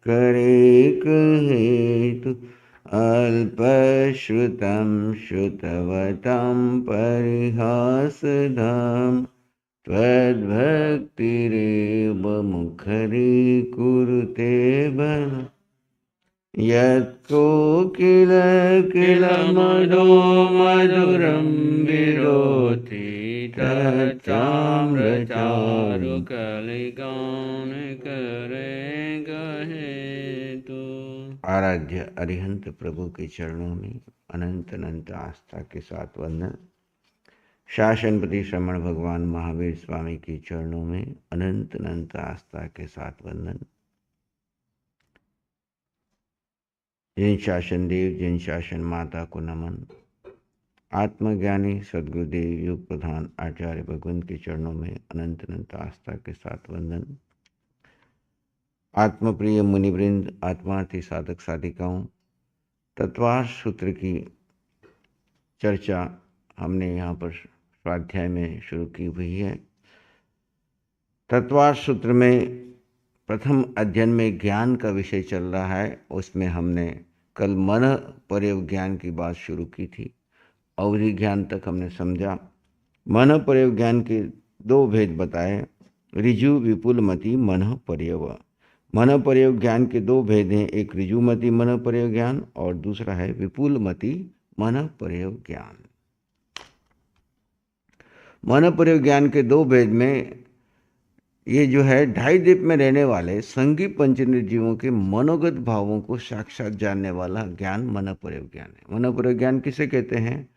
करेक हेतु अल्पश्रुतं श्रुतवतं परिहासधाम त्वद्भक्तिरेव मुखरीकुरुते बल यत्को किल किल मदो मधुरं विरोधि तच्चाम्रचारु कलिगान करे गहे तू। आराध्य अरिहंत प्रभु के चरणों में अनंत अनंत आस्था के साथ वंदन। शासनपति श्रमण भगवान महावीर स्वामी के चरणों में अनंत अनंत आस्था के साथ वंदन। जिन शासन देव जिन शासन माता को नमन। आत्मज्ञानी सद्गुरुदेव युग प्रधान आचार्य भगवंत के चरणों में अनंत अनंत आस्था के साथ वंदन। आत्मप्रिय मुनिवृंद, आत्मार्थी साधक साधिकाओं, तत्वार्थ सूत्र की चर्चा हमने यहाँ पर स्वाध्याय में शुरू की हुई है। तत्वार्थ सूत्र में प्रथम अध्ययन में ज्ञान का विषय चल रहा है। उसमें हमने कल मन प्रयोग ज्ञान की बात शुरू की थी। अवधि ज्ञान तक हमने समझा। मन प्रयोग ज्ञान के दो भेद बताए, ऋजु विपुलमति मन प्रयोग। मन प्रयोग ज्ञान के दो भेद हैं, एक ऋजुमति मन प्रयोग ज्ञान और दूसरा है विपुलमति मन प्रयोग ज्ञान। मन प्रयोग ज्ञान के दो भेद में ये जो है ढाई द्वीप में रहने वाले संगी पंचेंद्रिय जीवों के मनोगत भावों को साक्षात जानने वाला ज्ञान मन प्रयोग ज्ञान है। मन प्रयोग ज्ञान किसे कहते हैं?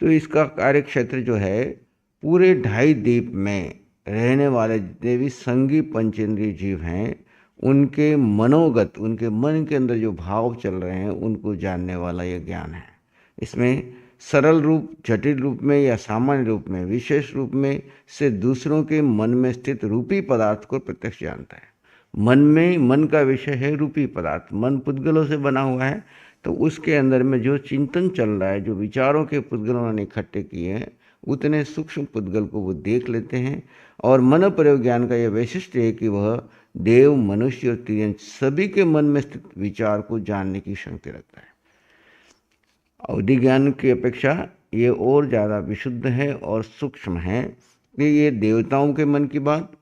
तो इसका कार्य क्षेत्र जो है पूरे ढाई द्वीप में रहने वाले देवी संगी पंचेंद्रिय जीव हैं, उनके मनोगत, उनके मन के अंदर जो भाव चल रहे हैं उनको जानने वाला यह ज्ञान है। इसमें सरल रूप, जटिल रूप में या सामान्य रूप में, विशेष रूप में से दूसरों के मन में स्थित रूपी पदार्थ को प्रत्यक्ष जानता है। मन में, मन का विषय है रूपी पदार्थ। मन पुद्गलों से बना हुआ है, तो उसके अंदर में जो चिंतन चल रहा है, जो विचारों के पुद्गलों ने इकट्ठे किए हैं, उतने सूक्ष्म पुद्गल को वो देख लेते हैं। और मन प्रयोग ज्ञान का यह वैशिष्ट्य है कि वह देव, मनुष्य और तिर्यंच सभी के मन में स्थित विचार को जानने की शक्ति रखता है। अवधि ज्ञान की अपेक्षा ये और ज़्यादा विशुद्ध है और सूक्ष्म है कि ये देवताओं के मन की बात,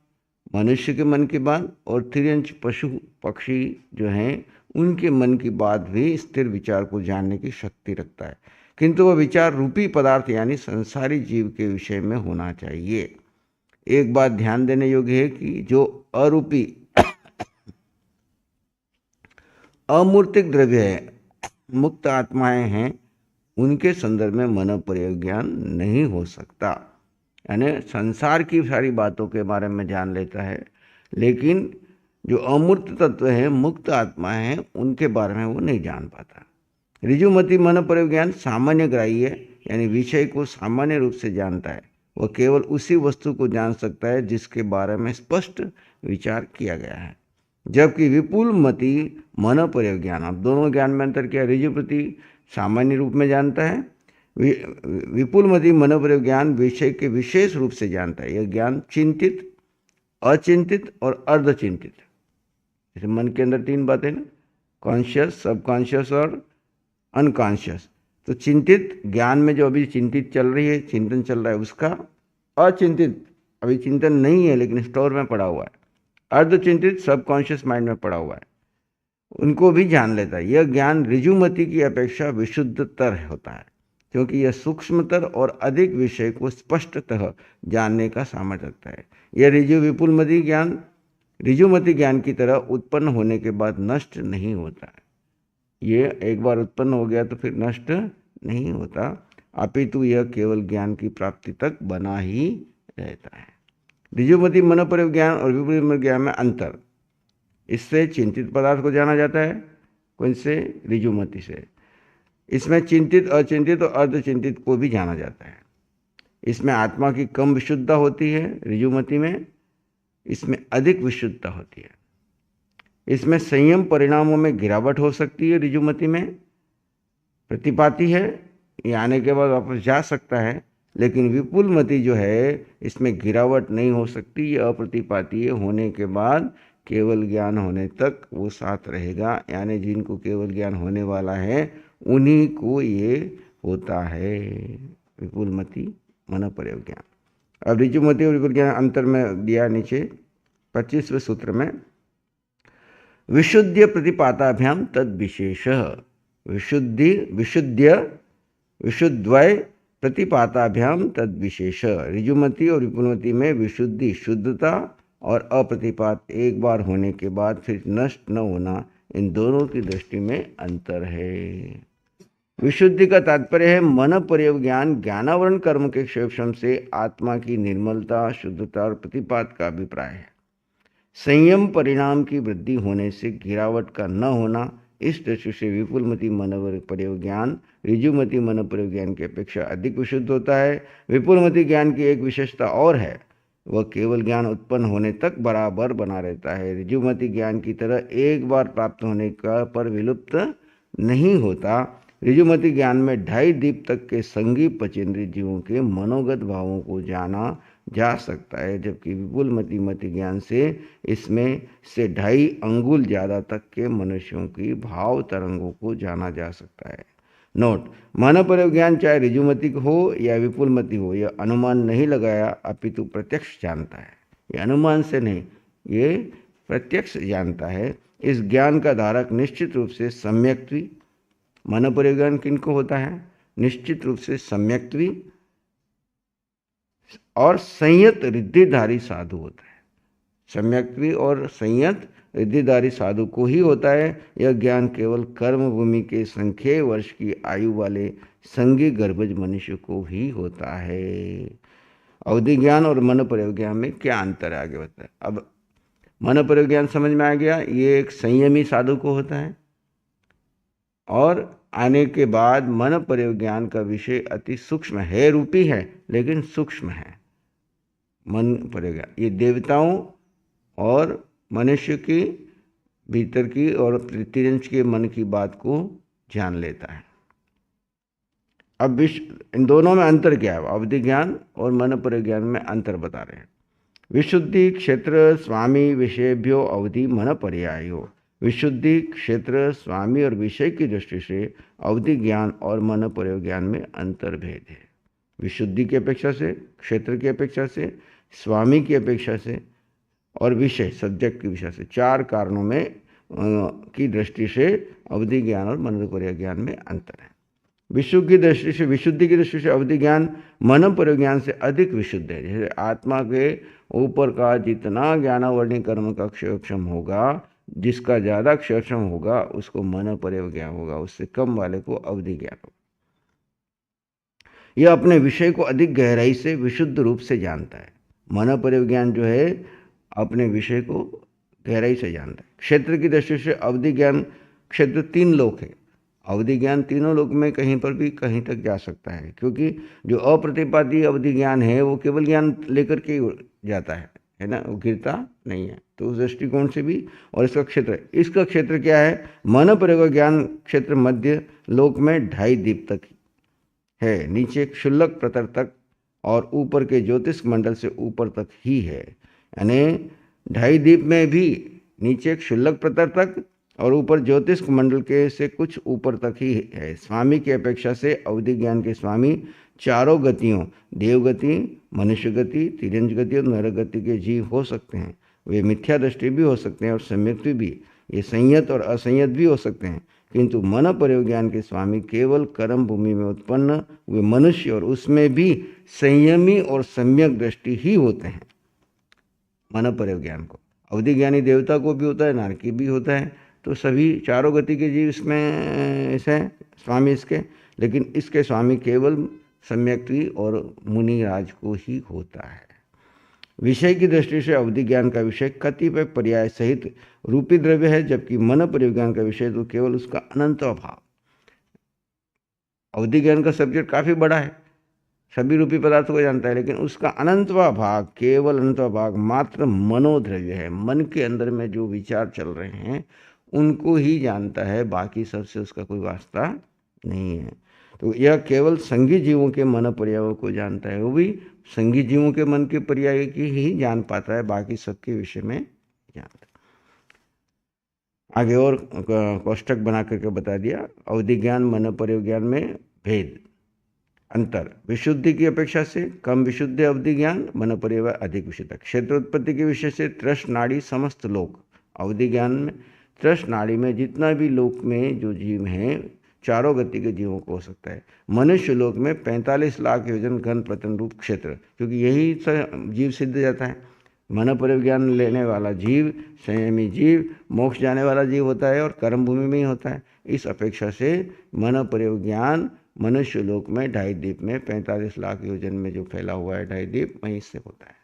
मनुष्य के मन की बात और तिर्यंच पशु पक्षी जो हैं उनके मन की बात भी स्थिर विचार को जानने की शक्ति रखता है, किंतु वह विचार रूपी पदार्थ यानी संसारी जीव के विषय में होना चाहिए। एक बात ध्यान देने योग्य है कि जो अरूपी अमूर्तिक द्रव्य है, मुक्त आत्माएं हैं, उनके संदर्भ में मन प्रयोग ज्ञान नहीं हो सकता। यानी संसार की सारी बातों के बारे में जान लेता है, लेकिन जो अमूर्त तत्व है, मुक्त आत्मा है, उनके बारे में वो नहीं जान पाता। ऋजुमति मन प्रयोग ज्ञान सामान्य ग्राही है, यानी विषय को सामान्य रूप से जानता है। वह केवल उसी वस्तु को जान सकता है जिसके बारे में स्पष्ट विचार किया गया है। जबकि विपुलमति मन प्रयोग ज्ञान, अब दोनों ज्ञान में अंतर किया। ऋजुप्रति सामान्य रूप में जानता है, विपुलमति मन प्रयोग ज्ञान विषय के विशेष रूप से जानता है। यह ज्ञान चिंतित, अचिंतित और अर्धचिंतित, जैसे मन के अंदर तीन बातें ना, कॉन्शियस, सबकॉन्शियस और अनकॉन्शियस। तो चिंतित ज्ञान में जो अभी चिंतित चल रही है, चिंतन चल रहा है उसका, अचिंतित अभी चिंतन नहीं है लेकिन स्टोर में पड़ा हुआ है, अर्धचिंतित सबकॉन्शियस माइंड में पड़ा हुआ है, उनको भी जान लेता है। यह ज्ञान ऋजुमति की अपेक्षा विशुद्धतर होता है, क्योंकि यह सूक्ष्मतर और अधिक विषय को स्पष्टतः जानने का सामर्थ्य रखता है। यह विपुलमति ज्ञान ऋजुमति ज्ञान की तरह उत्पन्न होने के बाद नष्ट नहीं होता है। ये एक बार उत्पन्न हो गया तो फिर नष्ट नहीं होता, अपितु यह केवल ज्ञान की प्राप्ति तक बना ही रहता है। ऋजुमति मन प्रयोग ज्ञान और विपुलमति ज्ञान में अंतर, इससे चिंतित पदार्थ को जाना जाता है, कौन से? ऋजुमति से। इसमें चिंतित, अचिंतित और अर्धचिंतित को भी जाना जाता है। इसमें आत्मा की कम विशुद्धता होती है, ऋजुमति में इसमें अधिक विशुद्धता होती है। इसमें संयम परिणामों में गिरावट हो सकती है, ऋजुमति में प्रतिपाती है, ये आने के बाद वापस जा सकता है, लेकिन विपुलमति जो है इसमें गिरावट नहीं हो सकती, ये अप्रतिपाती है, होने के बाद केवल ज्ञान होने तक वो साथ रहेगा, यानी जिनको केवल ज्ञान होने वाला है उन्हीं को ये होता है विपुलमति मन प्रयोग ज्ञान। अब ऋजुमति और विपुल ज्ञान अंतर में दिया नीचे 25वें सूत्र में, विशुद्ध प्रतिपाताभ्याम तद विशेष, विशुद्ध्य प्रतिपाताभ्याम तद विशेष। ऋजुमति और विपुलमति में विशुद्धि शुद्धता और अप्रतिपात एक बार होने के बाद फिर नष्ट न होना, इन दोनों की दृष्टि में अंतर है। विशुद्धि का तात्पर्य है मन प्रयोग ज्ञान ज्ञानावरण कर्म के क्षेत्रम से आत्मा की निर्मलता शुद्धता और प्रतिपात का अभिप्राय है। संयम परिणाम की वृद्धि होने से गिरावट का न होना, इस दृष्टि से विपुलमति मन प्रयोग ज्ञान ऋजुमति मन प्रयोग ज्ञान की अपेक्षा अधिक विशुद्ध होता है। विपुलमति ज्ञान की एक विशेषता और है, वह केवल ज्ञान उत्पन्न होने तक बराबर बना रहता है। ऋजुमति ज्ञान की तरह एक बार प्राप्त होने का पर विलुप्त नहीं होता। ऋजुमति ज्ञान में 2.5 दीप तक के संगी पचेंद्रिय जीवों के मनोगत भावों को जाना जा सकता है, जबकि विपुलमति मति ज्ञान से इसमें से 2.5 अंगुल ज़्यादा तक के मनुष्यों की भाव तरंगों को जाना जा सकता है। नोट, मन प्रयोग ज्ञान चाहे ऋजुमति हो या विपुलमति हो, यह अनुमान नहीं लगाया अपितु प्रत्यक्ष जानता है। ये अनुमान से नहीं, ये प्रत्यक्ष जानता है। इस ज्ञान का धारक निश्चित रूप से सम्यक्त्वी, मन प्रयोग ज्ञान किनको होता है? निश्चित रूप से सम्यक्त्वी और संयत रिद्धिधारी साधु होता है। सम्यक्त्वी और संयत रिद्धिधारी साधु को ही होता है। यह ज्ञान केवल कर्म भूमि के संख्य वर्ष की आयु वाले संगी गर्भज मनुष्य को ही होता है। अवधि ज्ञान और मन प्रयोग ज्ञान में क्या अंतर है आगे बताए। अब मन प्रयोग ज्ञान समझ में आ गया, ये एक संयमी साधु को होता है, और आने के बाद मन प्रयोग ज्ञान का विषय अति सूक्ष्म है, रूपी है लेकिन सूक्ष्म है। मन प्रयोग ज्ञान ये देवताओं और मनुष्य की भीतर की और तिरंज के मन की बात को जान लेता है। अब इन दोनों में अंतर क्या है? अवधि ज्ञान और मन प्रयोग ज्ञान में अंतर बता रहे हैं। विशुद्धि क्षेत्र स्वामी विषयभ्यो अवधि मन पर्यायो। विशुद्धि क्षेत्र स्वामी और विषय की दृष्टि से अवधि ज्ञान और मन प्रयोग ज्ञान में अंतर भेद है। विशुद्धि की अपेक्षा से, क्षेत्र की अपेक्षा से, स्वामी की अपेक्षा से और विषय सब्जेक्ट की विषय से, 4 कारणों में की दृष्टि से अवधि ज्ञान और मन प्रयोग ज्ञान में अंतर है। विशुद्ध की दृष्टि से, विशुद्धि की दृष्टि से अवधि ज्ञान मन प्रयोग ज्ञान से अधिक विशुद्ध है। जैसे आत्मा के ऊपर का जितना ज्ञानावर्णी कर्म का क्षेत्रम होगा, जिसका ज़्यादा क्षेत्रम होगा उसको मन प्रयोग ज्ञान होगा, उससे कम वाले को अवधि ज्ञान होगा। यह अपने विषय को अधिक गहराई से विशुद्ध रूप से जानता है। मन प्रयोग ज्ञान जो है अपने विषय को गहराई से जानता है। क्षेत्र की दृष्टि से अवधि ज्ञान, क्षेत्र 3 लोक है। अवधि ज्ञान तीनों लोक में कहीं पर भी कहीं तक जा सकता है, क्योंकि जो अप्रतिपाती अवधि ज्ञान है वो केवल ज्ञान लेकर के जाता है ना, वो गिरता नहीं है। तो उस दृष्टिकोण से भी, और इसका क्षेत्र क्या है? मन प्रयोग ज्ञान क्षेत्र मध्य लोक में 2.5 दीप तक है, नीचे क्षुल्लक प्रतर तक और ऊपर के ज्योतिष मंडल से ऊपर तक ही है। यानी 2.5 दीप में भी नीचे क्षुल्लक प्रतर तक और ऊपर ज्योतिष मंडल के से कुछ ऊपर तक ही है। स्वामी की अपेक्षा से अवधि ज्ञान के स्वामी 4 गतियों, देवगति, मनुष्य गति, तिरंज गति और नर गति के जीव हो सकते हैं। वे मिथ्या दृष्टि भी हो सकते हैं और सम्यक भी, ये संयत और असंयत भी हो सकते हैं। किंतु मन प्रयोग ज्ञान के स्वामी केवल कर्म भूमि में उत्पन्न हुए मनुष्य और उसमें भी संयमी और सम्यक दृष्टि ही होते हैं। मन प्रयोग ज्ञान को अवधि ज्ञानी देवता को भी होता है, नारकी भी होता है, तो सभी 4 गति के जीव इसमें इसे स्वामी इसके, लेकिन इसके स्वामी केवल सम्यक्त्वी और मुनिराज को ही होता है। विषय की दृष्टि से अवधि ज्ञान का विषय कतिपय पर्याय सहित रूपी द्रव्य है, जबकि मन प्रयोग ज्ञान का विषय तो केवल उसका अनंत भाव। अवधि ज्ञान का सब्जेक्ट काफी बड़ा है, सभी रूपी पदार्थों को जानता है, लेकिन उसका अनंतवा भाग, केवल अनंतवा भाग मात्र मनोद्रव्य है। मन के अंदर में जो विचार चल रहे हैं उनको ही जानता है, बाकी सबसे उसका कोई वास्ता नहीं है। तो यह केवल संगी जीवों के मन पर्यायों को जानता है, वो भी संगी जीवों के मन के पर्याय की ही जान पाता है, बाकी सबके विषय में जानता है। आगे और कोष्टक बना करके बता दिया। अवधि ज्ञान मन प्रयोग ज्ञान में भेद, अंतर, विशुद्धि की अपेक्षा से कम विशुद्ध अवधि ज्ञान, मन प्रयोग अधिक विशुद्ध। क्षेत्र उत्पत्ति के विषय से त्रस नाड़ी समस्त लोक, अवधि ज्ञान में त्रस नाड़ी में जितना भी लोक में जो जीव हैं चारों गति के जीवों को हो सकता है। मनुष्य लोक में 45 लाख योजन घन प्रतन रूप क्षेत्र, क्योंकि यही जीव सिद्ध जाता है। मन परिज्ञान लेने वाला जीव, संयमी जीव, मोक्ष जाने वाला जीव होता है और कर्म भूमि में ही होता है। इस अपेक्षा से मन परिज्ञान मनुष्य लोक में 2.5 द्वीप में 45 लाख योजन में जो फैला हुआ है 2.5 द्वीप, वहीं से होता है।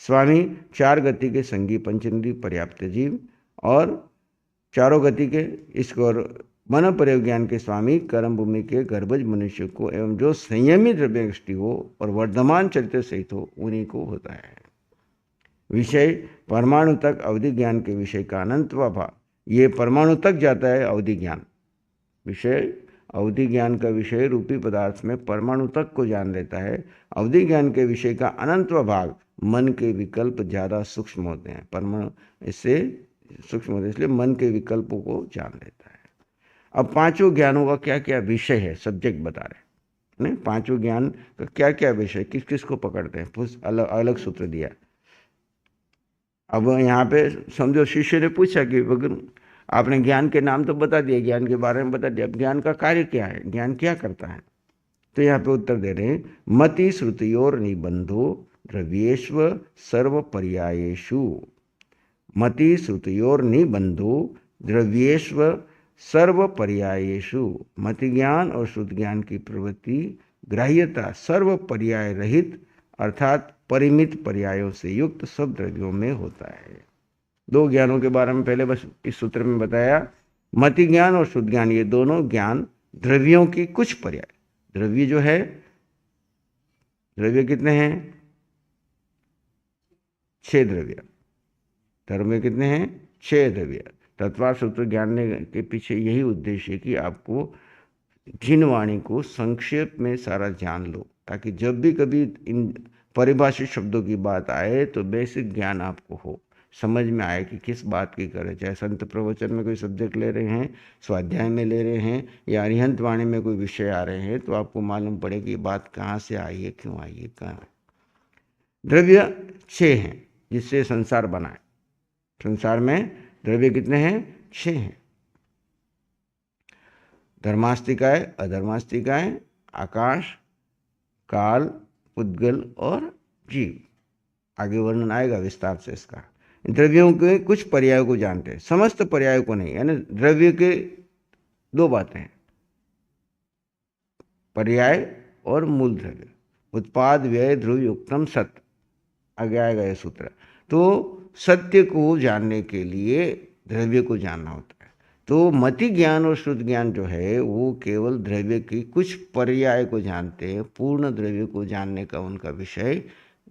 स्वामी 4 गति के संगी पंचेंद्रिय पर्याप्त जीव और चारों गति के इसको मन परिज्ञान के स्वामी कर्म भूमि के गर्भज मनुष्य को एवं जो संयमी द्रव्यष्टि हो और वर्धमान चरित्र सहित हो उन्हीं को होता है। विषय परमाणु तक अवधि ज्ञान के विषय का अनंत भाव, ये परमाणु तक जाता है अवधि ज्ञान। विषय अवधि ज्ञान का विषय रूपी पदार्थ में परमाणु तक को जान लेता है। अवधि ज्ञान के विषय का अनंत भाग मन के विकल्प ज़्यादा सूक्ष्म होते हैं, परमाणु इससे सूक्ष्म होते हैं, इसलिए मन के विकल्पों को जान लेता है। अब पांचों ज्ञानों का क्या क्या विषय है, सब्जेक्ट बता रहे हैं। पांचों ज्ञान का क्या क्या विषय, किस किस को पकड़ते हैं, अलग अलग सूत्र दिया। अब यहाँ पे समझो शिष्य ने पूछा कि आपने ज्ञान के नाम तो बता दिए, ज्ञान के बारे में बता दिया, अब ज्ञान का कार्य क्या है, ज्ञान क्या करता है। तो यहाँ पे उत्तर दे रहे हैं, मति श्रुतियोर निबंधो द्रव्येश्व सर्व पर्यायेषु। मति श्रुतियोर निबंधो द्रव्येश्व सर्व पर्यायेषु। मति ज्ञान और श्रुति ज्ञान की प्रवृत्ति ग्राह्यता सर्व पर्याय रहित अर्थात परिमित पर्यायों से युक्त सब द्रव्यों में होता है। 2 ज्ञानों के बारे में पहले बस इस सूत्र में बताया। मति ज्ञान और शुद्ध ज्ञान ये दोनों ज्ञान द्रव्यों की कुछ पर्याय, द्रव्य जो है, द्रव्य कितने हैं, 6 द्रव्य। धर्म में कितने हैं, 6 द्रव्य। तत्वार्थ सूत्र ज्ञान के पीछे यही उद्देश्य है कि आपको जिन वाणी को संक्षेप में सारा जान लो, ताकि जब भी कभी इन परिभाषित शब्दों की बात आए तो बेसिक ज्ञान आपको हो, समझ में आए कि किस बात की करें। चाहे संत प्रवचन में कोई सब्जेक्ट ले रहे हैं, स्वाध्याय में ले रहे हैं, या अरिहंत वाणी में कोई विषय आ रहे हैं, तो आपको मालूम पड़े कि बात कहाँ से आई है, क्यों आई है, कहाँ है। द्रव्य 6 हैं जिससे संसार बना है। संसार में द्रव्य कितने हैं, 6 हैं। धर्मास्तिकाय, अधर्मास्तिकाय, आकाश, काल, पुद्गल और जीव। आगे वर्णन आएगा विस्तार से इसका। द्रव्यों के कुछ पर्यायों को जानते हैं, समस्त पर्यायों को नहीं। यानी द्रव्य के 2 बातें हैं, पर्याय और मूल द्रव्य। उत्पाद व्यय ध्रुव युक्तम सत्य, आगे आएगा यह सूत्र। तो सत्य को जानने के लिए द्रव्य को जानना होता है। तो मति ज्ञान और शुद्ध ज्ञान जो है वो केवल द्रव्य की कुछ पर्याय को जानते हैं, पूर्ण द्रव्य को जानने का उनका विषय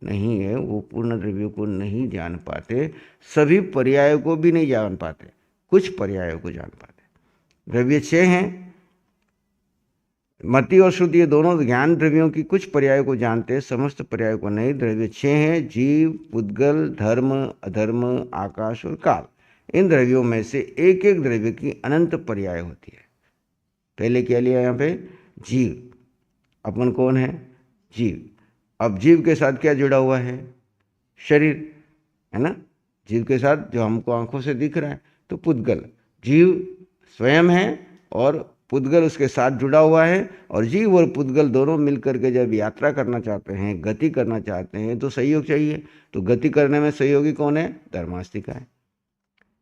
नहीं है। वो पूर्ण द्रव्य को नहीं जान पाते, सभी पर्यायों को भी नहीं जान पाते, कुछ पर्यायों को जान पाते। द्रव्य 6 हैं, मति और शुद्ध ये दोनों ज्ञान द्रव्यों की कुछ पर्यायों को जानते हैं, समस्त पर्यायों को नहीं। द्रव्य 6 हैं, जीव, पुद्गल, धर्म, अधर्म, आकाश और काल। इन द्रव्यों में से एक एक द्रव्य की अनंत पर्याय होती है। पहले क्या लिया यहाँ पे, जीव। अपन कौन है, जीव। अब जीव के साथ क्या जुड़ा हुआ है, शरीर, है ना। जीव के साथ जो हमको आंखों से दिख रहा है तो पुद्गल, जीव स्वयं है और पुद्गल उसके साथ जुड़ा हुआ है। और जीव और पुद्गल दोनों मिलकर के जब यात्रा करना चाहते हैं, गति करना चाहते हैं, तो सहयोग चाहिए। तो गति करने में सहयोगी कौन है, धर्मास्तिका है।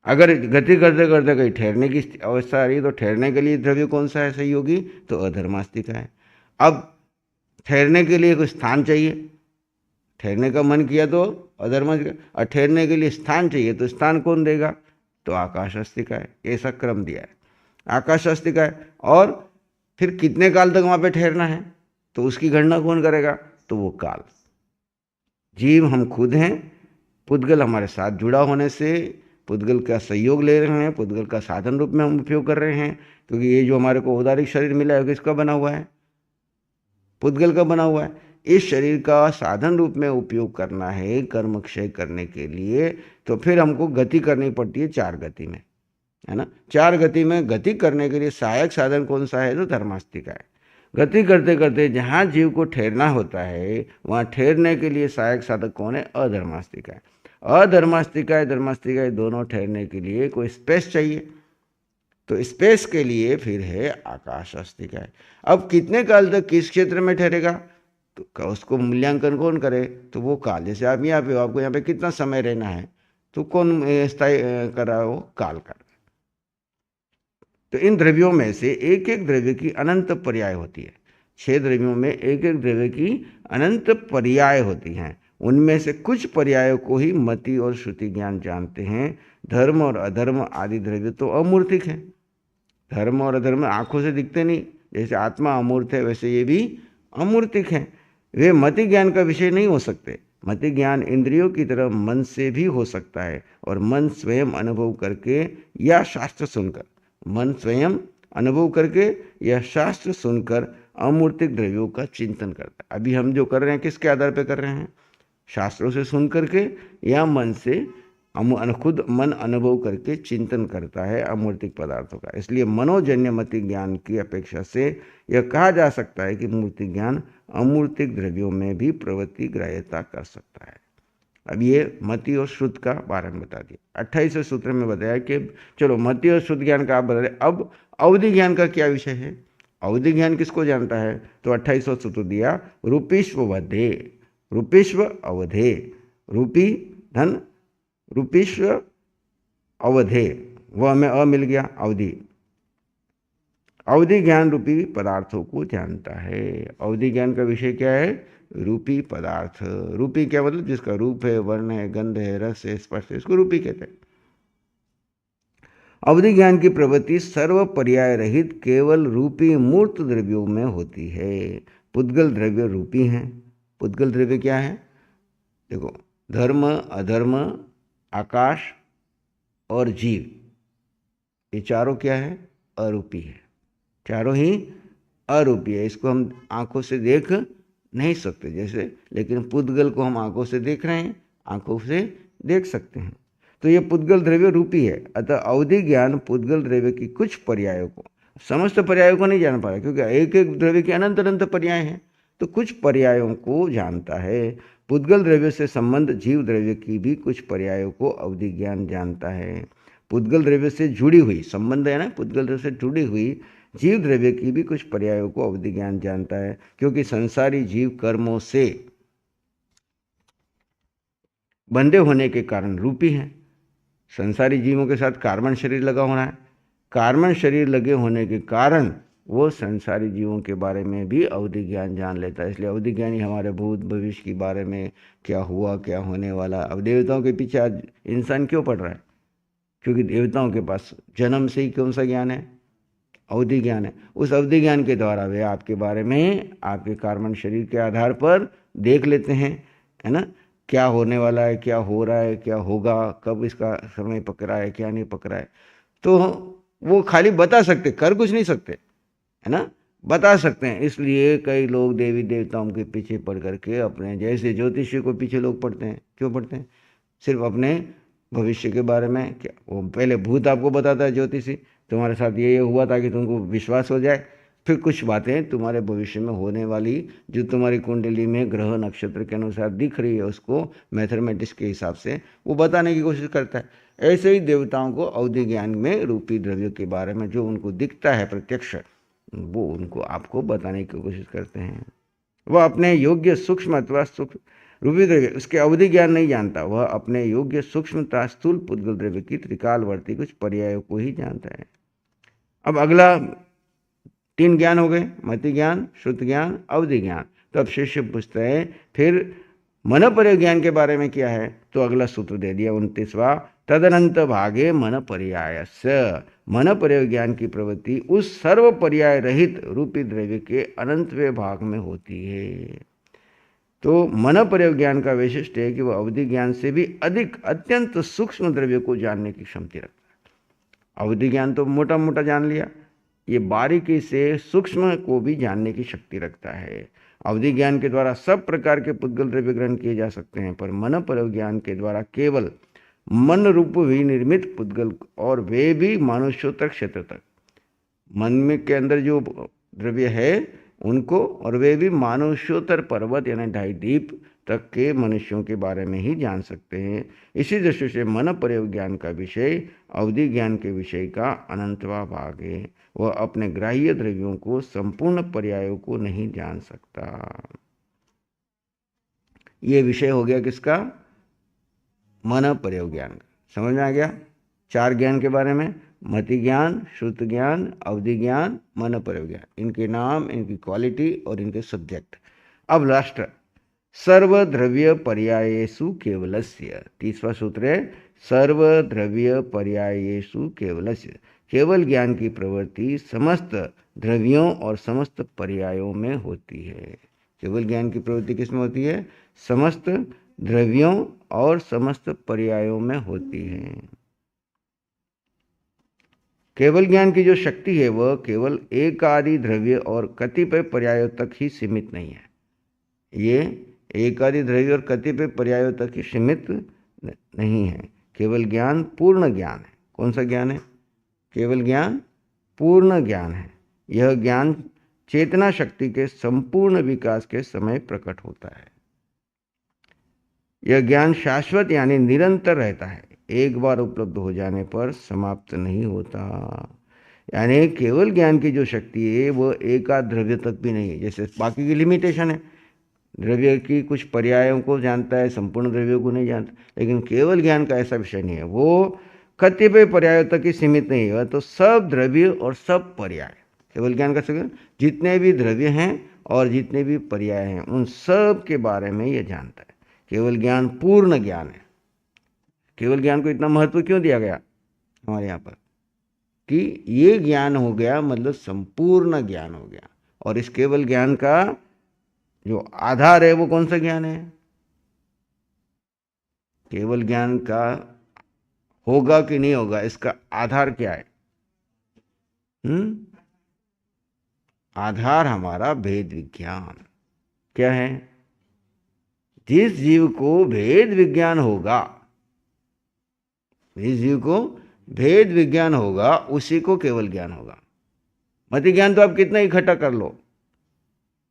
अगर गति करते करते कहीं ठहरने की अवस्था आ रही है तो ठहरने के लिए द्रव्य कौन सा है सहयोगी, तो अधर्मास्तिका है। अब ठहरने के लिए कोई स्थान चाहिए, ठहरने का मन किया तो अधर्मास्तिका, और ठहरने के लिए स्थान चाहिए तो स्थान कौन देगा, तो आकाशास्तिका है। ऐसा क्रम दिया है, आकाशास्तिका है। और फिर कितने काल तक वहाँ पे ठहरना है तो उसकी गणना कौन करेगा, तो वो काल। जीव हम खुद हैं, पुद्गल हमारे साथ जुड़ा होने से पुद्गल का सहयोग ले रहे हैं, पुद्गल का साधन रूप में हम उपयोग कर रहे हैं। क्योंकि ये जो हमारे को औदारिक शरीर मिला है किसका बना हुआ है, पुद्गल का बना हुआ है। इस शरीर का साधन रूप में उपयोग करना है कर्म क्षय करने के लिए, तो फिर हमको गति करनी पड़ती है 4 गति में। है ना। चार गति में गति करने के लिए सहायक साधन कौन सा है? तो धर्मास्तिका है। गति करते करते जहाँ जीव को ठहरना होता है वहाँ ठहरने के लिए सहायक साधक कौन है? अधर्मास्तिका है। अधर्मास्तिका धर्मास्तिका दोनों ठहरने के लिए कोई स्पेस चाहिए, तो स्पेस के लिए फिर है आकाश अस्तिका है। अब कितने काल तक किस क्षेत्र में ठहरेगा तो उसको मूल्यांकन कौन करे? तो वो काल। जैसे आप यहाँ पे हो, आपको यहाँ पे कितना समय रहना है, तो कौन स्थायी कर रहा है? वो काल कर। तो इन द्रव्यों में से एक एक द्रव्य की अनंत पर्याय होती है। 6 द्रव्यों में एक एक द्रव्य की अनंत पर्याय होती हैं। उनमें से कुछ पर्यायों को ही मति और श्रुति ज्ञान जानते हैं। धर्म और अधर्म आदि द्रव्य तो अमूर्तिक हैं। धर्म और अधर्म आंखों से दिखते नहीं, जैसे आत्मा अमूर्त है वैसे ये भी अमूर्तिक हैं। वे मति ज्ञान का विषय नहीं हो सकते। मति ज्ञान इंद्रियों की तरह मन से भी हो सकता है, और मन स्वयं अनुभव करके या शास्त्र सुनकर, मन स्वयं अनुभव करके या शास्त्र सुनकर अमूर्तिक द्रव्यों का चिंतन करता है। अभी हम जो कर रहे हैं किसके आधार पर कर रहे हैं? शास्त्रों से सुन करके या मन से, खुद मन अनुभव करके चिंतन करता है अमूर्तिक पदार्थों का। इसलिए मनोजन्य मति ज्ञान की अपेक्षा से यह कहा जा सकता है कि मूर्ति ज्ञान अमूर्तिक द्रव्यों में भी प्रवृत्ति ग्राह्यता कर सकता है। अब ये मति और श्रुत का बारे में बता दिया। 28वें सूत्र में बताया कि चलो मति और श्रुत ज्ञान का आप बता रहे, अब अवधि ज्ञान का क्या विषय है? अवधि ज्ञान किसको जानता है? तो 28वां सूत्र दिया, रूपीश्व वधे, रूपीश्व अवधे, रूपी धन रूपीश्व अवधे, वह हमें अ मिल गया, अवधि। अवधि ज्ञान रूपी पदार्थों को जानता है। अवधि ज्ञान का विषय क्या है? रूपी पदार्थ। रूपी क्या मतलब? जिसका रूप है, वर्ण है, गंध है, रस है, स्पर्श है, इसको रूपी कहते हैं। अवधि ज्ञान की प्रवृत्ति सर्व पर्याय रहित केवल रूपी मूर्त द्रव्यों में होती है। पुद्गल द्रव्य रूपी हैं। पुद्गल द्रव्य क्या है? देखो, धर्म, अधर्म, आकाश और जीव, ये चारों क्या है? अरूपी है। चारों ही अरूपी है। इसको हम आंखों से देख नहीं सकते जैसे, लेकिन पुद्गल को हम आंखों से देख रहे हैं, आंखों से देख सकते हैं। तो ये पुद्गल द्रव्य रूपी है। अतः अवधि ज्ञान पुद्गल द्रव्य की कुछ पर्यायों को, समस्त पर्यायों को नहीं जान पा रहा, क्योंकि एक एक द्रव्य के अनंत अनंत पर्याय हैं, तो कुछ पर्यायों को जानता है। पुद्गल द्रव्य से संबंध जीव द्रव्य की भी कुछ पर्यायों को अवधि ज्ञान जानता है। पुद्गल द्रव्य से जुड़ी हुई, संबंध है ना, पुद्गल द्रव्य से जुड़ी हुई जीव द्रव्य की भी कुछ पर्यायों को अवधि ज्ञान जानता है, क्योंकि संसारी जीव कर्मों से बंधे होने के कारण रूपी हैं। संसारी जीवों के साथ कार्बन शरीर लगा होना है। कार्बन शरीर लगे होने के कारण वो संसारी जीवों के बारे में भी अवधि ज्ञान जान लेता है। इसलिए अवधि ज्ञानी हमारे भूत भविष्य के बारे में, क्या हुआ क्या होने वाला। अब देवताओं के पीछे आज इंसान क्यों पड़ रहा है? क्योंकि देवताओं के पास जन्म से ही कौन सा ज्ञान है? अवधि ज्ञान है। उस अवधि ज्ञान के द्वारा वे आपके बारे में, आपके कार्बन शरीर के आधार पर देख लेते हैं, है ना, क्या होने वाला है, क्या हो रहा है, क्या होगा, कब इसका समय पकड़ा है, क्या नहीं पकड़ा है। तो वो खाली बता सकते, कर कुछ नहीं सकते, है ना, बता सकते हैं। इसलिए कई लोग देवी देवताओं के पीछे पड़ करके अपने, जैसे ज्योतिषी को पीछे लोग पढ़ते हैं, क्यों पढ़ते हैं? सिर्फ अपने भविष्य के बारे में। क्या वो पहले भूत आपको बताता है ज्योतिषी, तुम्हारे साथ ये हुआ ताकि तुमको विश्वास हो जाए। फिर कुछ बातें तुम्हारे भविष्य में होने वाली, जो तुम्हारी कुंडली में ग्रह नक्षत्र के अनुसार दिख रही है, उसको मैथमेटिक्स के हिसाब से वो बताने की कोशिश करता है। ऐसे ही देवताओं को अवधि ज्ञान में रूपी द्रव्यों के बारे में जो उनको दिखता है प्रत्यक्ष, वो उनको आपको बताने की कोशिश करते हैं। वह अपने योग्य सूक्ष्म अथवा सूक्ष्म रूपी द्रव्य, उसके अवधि ज्ञान नहीं जानता। वह अपने योग्य सूक्ष्मता स्थूल पुद्गल द्रव्य की त्रिकालवर्ती कुछ पर्यायों को ही जानता है। अब अगला 3 ज्ञान हो गए, मति ज्ञान, श्रुत ज्ञान, अवधि ज्ञान। तो अब शिष्य पूछते हैं फिर मनपर्य ज्ञान के बारे में क्या है? तो अगला सूत्र दे दिया 29वां, तदनंत भागे मन पर्यायस्य। मनपर्य ज्ञान की प्रवृत्ति उस सर्व पर्याय रहित रूपी द्रव्य के अनंतवें भाग में होती है। तो मनपर्य ज्ञान का वैशिष्ट्य है कि वह अवधि ज्ञान से भी अधिक अत्यंत सूक्ष्म द्रव्य को जानने की क्षमता रखता है। अवधि ज्ञान तो मोटा मोटा जान लिया, ये बारीकी से सूक्ष्म को भी जानने की शक्ति रखता है। अवधि ज्ञान के द्वारा सब प्रकार के पुद्गल द्रव्य ग्रहण किए जा सकते हैं, पर मनपर्य ज्ञान के द्वारा केवल मन रूप विनिर्मित पुद्गल, और वे भी मनुष्योत्तर क्षेत्र तक। मन में के अंदर जो द्रव्य है उनको, और वे भी मनुष्योत्तर पर्वत यानी ढाईद्वीप तक के मनुष्यों के बारे में ही जान सकते हैं। इसी दृष्टि से मन प्रयोग ज्ञान का विषय अवधि ज्ञान के विषय का अनंतवा भाग है। वह अपने ग्राह्य द्रव्यों को संपूर्ण पर्यायों को नहीं जान सकता। ये विषय हो गया किसका? मन प्रयोग ज्ञान का। समझ में आ गया? चार ज्ञान के बारे में, मति ज्ञान, श्रुत ज्ञान, अवधि ज्ञान, मन प्रयोग ज्ञान, इनके नाम, इनकी क्वालिटी और इनके सब्जेक्ट। अब लास्ट, सर्वद्रव्य पर्यायेषु केवलस्य। तीसरा सूत्र है सर्वद्रव्य पर्यायेषु केवलस्य। केवल ज्ञान की प्रवृत्ति समस्त द्रव्यों और समस्त पर्यायों में होती है। केवल ज्ञान की प्रवृत्ति किसमें होती है? समस्त द्रव्यों और समस्त पर्यायों में होती है। केवल ज्ञान की जो शक्ति है वह केवल एक आदि द्रव्य और कतिपय पर्यायों तक ही सीमित नहीं है। ये एक आदि द्रव्य और कतिपय पर्यायों तक ही सीमित नहीं है। केवल ज्ञान पूर्ण ज्ञान है। कौन सा ज्ञान है? केवल ज्ञान पूर्ण ज्ञान है। यह ज्ञान चेतना शक्ति के संपूर्ण विकास के समय प्रकट होता है। यह ज्ञान शाश्वत यानी निरंतर रहता है, एक बार उपलब्ध हो जाने पर समाप्त नहीं होता। यानी केवल ज्ञान की जो शक्ति है वह एकाध द्रव्य तक भी नहीं है। जैसे बाकी की लिमिटेशन है, द्रव्य की कुछ पर्यायों को जानता है, संपूर्ण द्रव्यों को नहीं जानता, लेकिन केवल ज्ञान का ऐसा विषय नहीं है। वो कतिपय पर्यायों तक ही सीमित नहीं है, तो सब द्रव्य और सब पर्याय, केवल ज्ञान का सब जितने भी द्रव्य हैं और जितने भी पर्याय हैं उन सब के बारे में यह जानता है। केवल ज्ञान पूर्ण ज्ञान है। केवल ज्ञान को इतना महत्व क्यों दिया गया हमारे यहाँ पर? कि ये ज्ञान हो गया मतलब संपूर्ण ज्ञान हो गया। और इस केवल ज्ञान का जो आधार है वो कौन सा ज्ञान है? केवल ज्ञान का होगा कि नहीं होगा इसका आधार क्या है? आधार हमारा भेद विज्ञान। क्या है? जिस जीव को भेद विज्ञान होगा, जिस जीव को भेद विज्ञान होगा उसी को केवल ज्ञान होगा। मति ज्ञान तो आप कितना इकट्ठा कर लो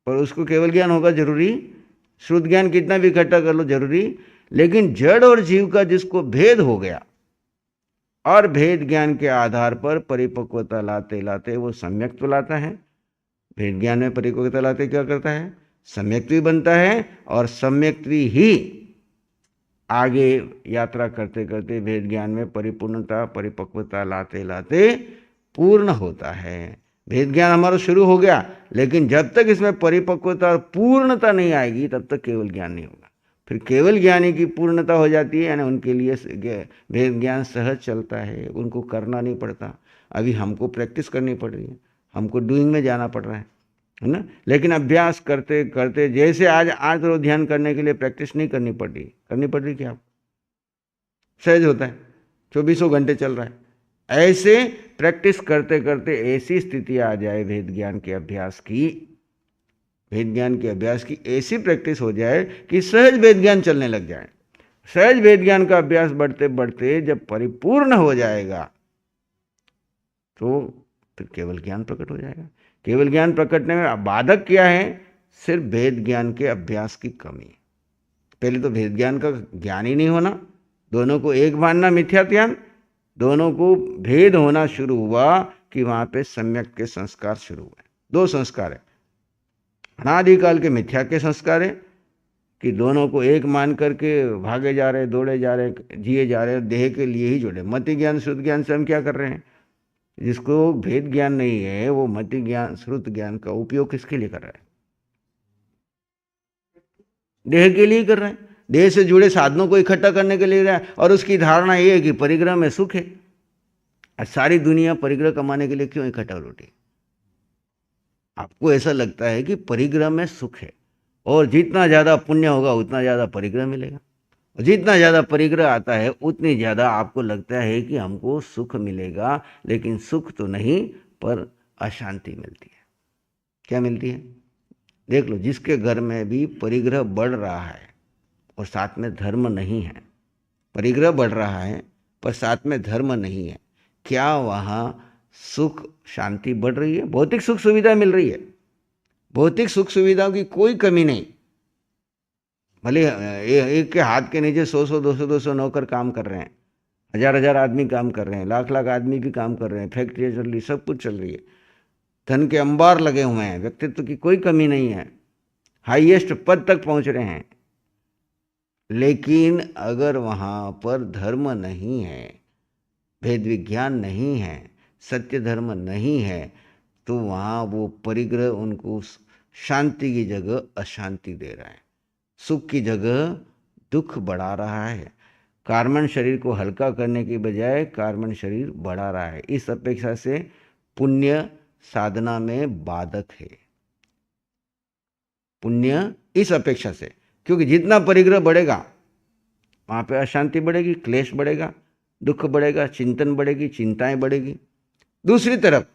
पर उसको केवल ज्ञान होगा जरूरी। श्रुत ज्ञान कितना भी इकट्ठा कर लो जरूरी। लेकिन जड़ और जीव का जिसको भेद हो गया और भेद ज्ञान के आधार पर परिपक्वता लाते लाते वो सम्यक्त्व लाता है। भेद ज्ञान में परिपक्वता लाते क्या करता है? सम्यक्त्व बनता है, और सम्यक्त्व ही आगे यात्रा करते करते भेद ज्ञान में परिपूर्णता परिपक्वता लाते लाते पूर्ण होता है। भेद ज्ञान हमारा शुरू हो गया, लेकिन जब तक इसमें परिपक्वता और पूर्णता नहीं आएगी तब तक केवल ज्ञान नहीं होगा। फिर केवल ज्ञानी की पूर्णता हो जाती है, यानी उनके लिए भेद ज्ञान सहज चलता है, उनको करना नहीं पड़ता। अभी हमको प्रैक्टिस करनी पड़ रही है, हमको डूइंग में जाना पड़ रहा है ना। लेकिन अभ्यास करते करते, जैसे आज रोज ध्यान करने के लिए प्रैक्टिस नहीं करनी पड़ रही क्या? सहज होता है, 24 घंटे चल रहा है। ऐसे प्रैक्टिस करते करते ऐसी स्थिति आ जाए भेद ज्ञान के अभ्यास की, भेद ज्ञान के अभ्यास की ऐसी प्रैक्टिस हो जाए कि सहज भेद ज्ञान चलने लग जाए। सहज भेद ज्ञान का अभ्यास बढ़ते बढ़ते जब परिपूर्ण हो जाएगा तो फिर केवल ज्ञान प्रकट हो जाएगा। केवल ज्ञान प्रकटने में बाधक क्या है? सिर्फ भेद ज्ञान के अभ्यास की कमी। पहले तो भेद ज्ञान का ज्ञान ही नहीं होना, दोनों को एक मानना मिथ्या ज्ञान, दोनों को भेद होना शुरू हुआ कि वहां पे सम्यक के संस्कार शुरू हुए। दो संस्कार है, अनादिकाल के मिथ्या के संस्कार है कि दोनों को एक मान करके भागे जा रहे, दौड़े जा रहे, जिए जा रहे, देह के लिए ही जुड़े। मति ज्ञान श्रुत ज्ञान से हम क्या कर रहे हैं? जिसको भेद ज्ञान नहीं है वो मति ज्ञान श्रुत ज्ञान का उपयोग किसके लिए कर रहा है? देह के लिए कर रहा है, देह से जुड़े साधनों को इकट्ठा करने के लिए रहा है। और उसकी धारणा ये है कि परिग्रह में सुख है। और सारी दुनिया परिग्रह कमाने के लिए क्यों इकट्ठा लौटी? आपको ऐसा लगता है कि परिग्रह में सुख है, और जितना ज़्यादा पुण्य होगा उतना ज़्यादा परिग्रह मिलेगा, और जितना ज़्यादा परिग्रह आता है उतनी ज़्यादा आपको लगता है कि हमको सुख मिलेगा। लेकिन सुख तो नहीं पर अशांति मिलती है। क्या मिलती है? देख लो, जिसके घर में भी परिग्रह बढ़ रहा है और साथ में धर्म नहीं है, परिग्रह बढ़ रहा है पर साथ में धर्म नहीं है, क्या वहाँ सुख शांति बढ़ रही है? भौतिक सुख सुविधा मिल रही है, भौतिक सुख सुविधाओं की कोई कमी नहीं। भले एक के हाथ के नीचे 100 200 नौकर काम कर रहे हैं, हजार आदमी काम कर रहे हैं, लाख आदमी भी काम कर रहे हैं, फैक्ट्रियाँ चल रही, सब कुछ चल रही है, धन के अंबार लगे हुए हैं, व्यक्तित्व की कोई कमी नहीं है, हाईएस्ट पद तक पहुंच रहे हैं। लेकिन अगर वहाँ पर धर्म नहीं है, भेद विज्ञान नहीं है, सत्य धर्म नहीं है, तो वहाँ वो परिग्रह उनको शांति की जगह अशांति दे रहा है, सुख की जगह दुख बढ़ा रहा है, कार्बन शरीर को हल्का करने की बजाय कार्बन शरीर बढ़ा रहा है। इस अपेक्षा से पुण्य साधना में बाधक है, पुण्य इस अपेक्षा से, क्योंकि जितना परिग्रह बढ़ेगा वहाँ पे अशांति बढ़ेगी, क्लेश बढ़ेगा, दुख बढ़ेगा, चिंतन बढ़ेगी, चिंताएं बढ़ेगी। दूसरी तरफ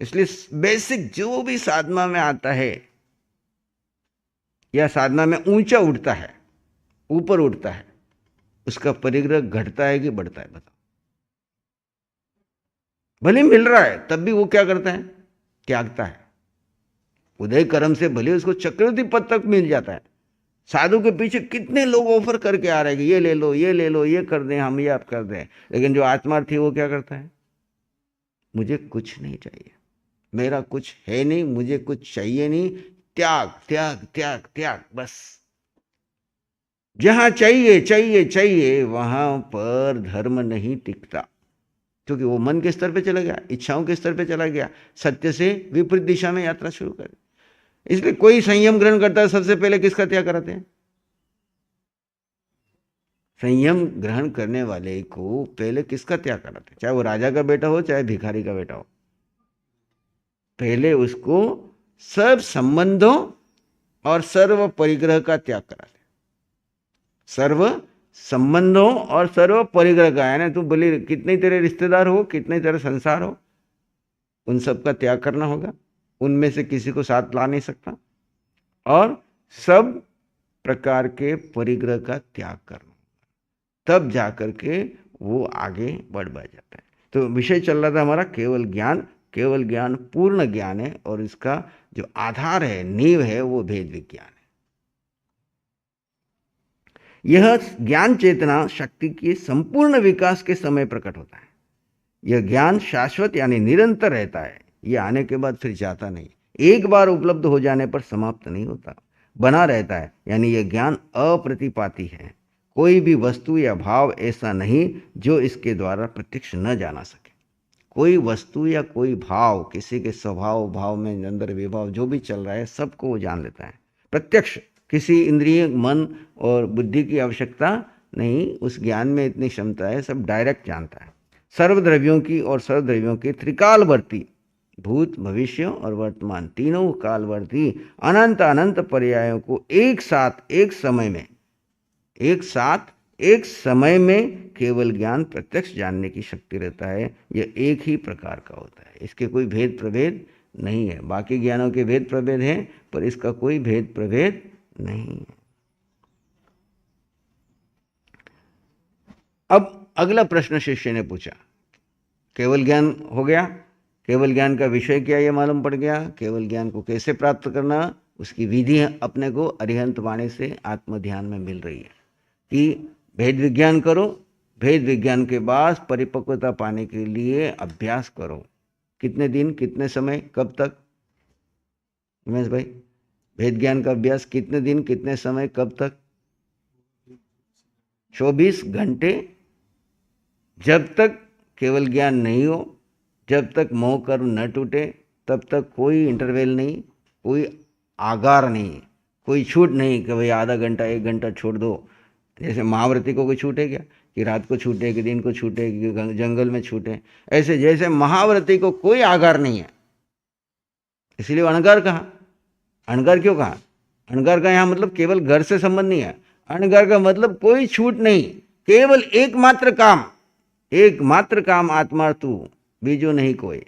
इसलिए बेसिक जो भी साधना में आता है या साधना में ऊंचा उठता है, ऊपर उठता है, उसका परिग्रह घटता है कि बढ़ता है? बताओ। भले मिल रहा है तब भी वो क्या करता है? त्यागता है। उदय कर्म से भले उसको चक्रवर्ती पद तक मिल जाता है, साधु के पीछे कितने लोग ऑफर करके आ रहे हैं, ये ले लो, ये ले लो, ये कर दें, हम ये आप कर दें, लेकिन जो आत्मार्थी वो क्या करता है? मुझे कुछ नहीं चाहिए, मेरा कुछ है नहीं, मुझे कुछ चाहिए नहीं, त्याग त्याग त्याग त्याग, बस। जहां चाहिए चाहिए चाहिए वहां पर धर्म नहीं टिकता, क्योंकि वो मन के स्तर पे चला गया, इच्छाओं के स्तर पे चला गया, सत्य से विपरीत दिशा में यात्रा शुरू कर। इसलिए कोई संयम ग्रहण करता है, सबसे पहले किसका त्याग कराते हैं? संयम ग्रहण करने वाले को पहले किसका त्याग कराते हैं? चाहे वो राजा का बेटा हो, चाहे भिखारी का बेटा हो, पहले उसको सब संबंधों और सर्व परिग्रह का त्याग कराते। सर्व संबंधों और सर्व परिग्रह का, यानी तू बोले कितने तेरे रिश्तेदार हो, कितने तेरे संसार हो, उन सब का त्याग करना होगा, उनमें से किसी को साथ ला नहीं सकता, और सब प्रकार के परिग्रह का त्याग करना, तब जाकर के वो आगे बढ़ जाता है। तो विषय चल रहा था हमारा केवल ज्ञान। केवल ज्ञान पूर्ण ज्ञान है, और इसका जो आधार है, नींव है, वो भेद विज्ञान है। यह ज्ञान चेतना शक्ति के संपूर्ण विकास के समय प्रकट होता है। यह ज्ञान शाश्वत यानी निरंतर रहता है, यह आने के बाद फिर जाता नहीं, एक बार उपलब्ध हो जाने पर समाप्त नहीं होता, बना रहता है। यानी यह ज्ञान अप्रतिपाती है, कोई भी वस्तु या भाव ऐसा नहीं जो इसके द्वारा प्रत्यक्ष न जाना सके। कोई वस्तु या कोई भाव, किसी के स्वभाव भाव में अंदर विभाव जो भी चल रहा है, सबको वो जान लेता है प्रत्यक्ष। किसी इंद्रिय, मन और बुद्धि की आवश्यकता नहीं, उस ज्ञान में इतनी क्षमता है, सब डायरेक्ट जानता है। सर्वद्रव्यों की और सर्वद्रव्यों के त्रिकालवर्ती, भूत भविष्य और वर्तमान, तीनों कालवर्ती अनंत अनंत पर्यायों को एक साथ एक समय में केवल ज्ञान प्रत्यक्ष जानने की शक्ति रहता है। यह एक ही प्रकार का होता है, इसके कोई भेद प्रभेद नहीं है। बाकी ज्ञानों के भेद प्रभेद हैं, पर इसका कोई भेद प्रभेद नहीं है। अब अगला प्रश्न शिष्य ने पूछा, केवल ज्ञान हो गया, केवल ज्ञान का विषय क्या ये मालूम पड़ गया, केवल ज्ञान को कैसे प्राप्त करना, उसकी विधि अपने को अरिहंत वाणी से आत्मध्यान में मिल रही है कि भेद विज्ञान करो, भेद विज्ञान के बाद परिपक्वता पाने के लिए अभ्यास करो। कितने दिन, कितने समय, कब तक? उमेश भाई, भेद ज्ञान का अभ्यास कितने दिन, कितने समय, कब तक? 24 घंटे। जब तक केवल ज्ञान नहीं हो, जब तक मोह कर्म न टूटे, तब तक कोई इंटरवेल नहीं, कोई आगार नहीं, कोई छूट नहीं कि भाई आधा घंटा 1 घंटा छोड़ दो। जैसे महाव्रती को कोई छूटे क्या कि रात को छूटे, कि दिन को छूटे, कि जंगल में छूटे? ऐसे जैसे महाव्रती को कोई आगार नहीं है, इसलिए अणगार कहा। अणगार क्यों कहा? अणगार का यहाँ मतलब केवल घर से संबंध नहीं है, अणगार का मतलब कोई छूट नहीं, केवल एकमात्र काम आत्मार्थू, बीजो नहीं कोई।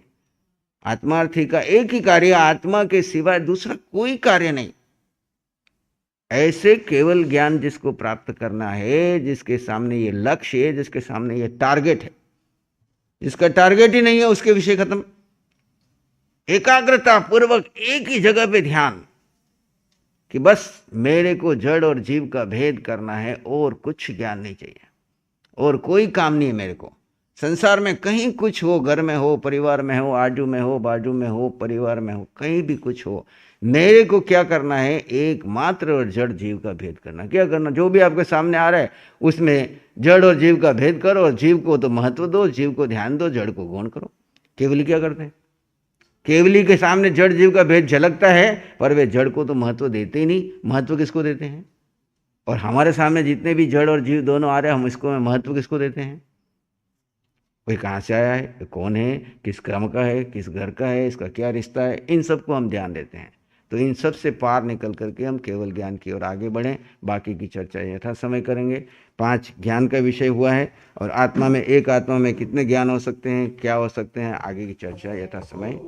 आत्मार्थी का एक ही कार्य, आत्मा के सिवाय दूसरा कोई कार्य नहीं। ऐसे केवल ज्ञान जिसको प्राप्त करना है, जिसके सामने ये लक्ष्य है, जिसके सामने ये टारगेट है, जिसका टारगेट ही नहीं है उसके विषय खत्म। एकाग्रता पूर्वक एक ही जगह पे ध्यान कि बस मेरे को जड़ और जीव का भेद करना है और कुछ ज्ञान नहीं चाहिए और कोई काम नहीं है मेरे को। संसार में कहीं कुछ हो, घर में हो, परिवार में हो, आजू में हो, बाजू में हो, परिवार में हो, कहीं भी कुछ हो, मेरे को क्या करना है, एकमात्र और जड़ जीव का भेद करना। क्या करना, जो भी आपके सामने आ रहा है उसमें जड़ और जीव का भेद करो और जीव को तो महत्व दो, जीव को ध्यान दो, जड़ को गौण करो। केवली क्या करते हैं, केवली के सामने जड़ जीव का भेद झलकता है पर वे जड़ को तो महत्व देते ही नहीं। महत्व किसको देते हैं? और हमारे सामने जितने भी जड़ और जीव दोनों आ रहे हैं, हम इसको महत्व किसको देते हैं? कोई कहाँ से आया है, कौन है, किस क्रम का है, किस घर का है, इसका क्या रिश्ता है, इन सबको हम ध्यान देते हैं। तो इन सब से पार निकल करके हम केवल ज्ञान की ओर आगे बढ़ें। बाकी की चर्चा यथा समय करेंगे। 5 ज्ञान का विषय हुआ है और आत्मा में, एक आत्मा में कितने ज्ञान हो सकते हैं, क्या हो सकते हैं, आगे की चर्चा यथा समय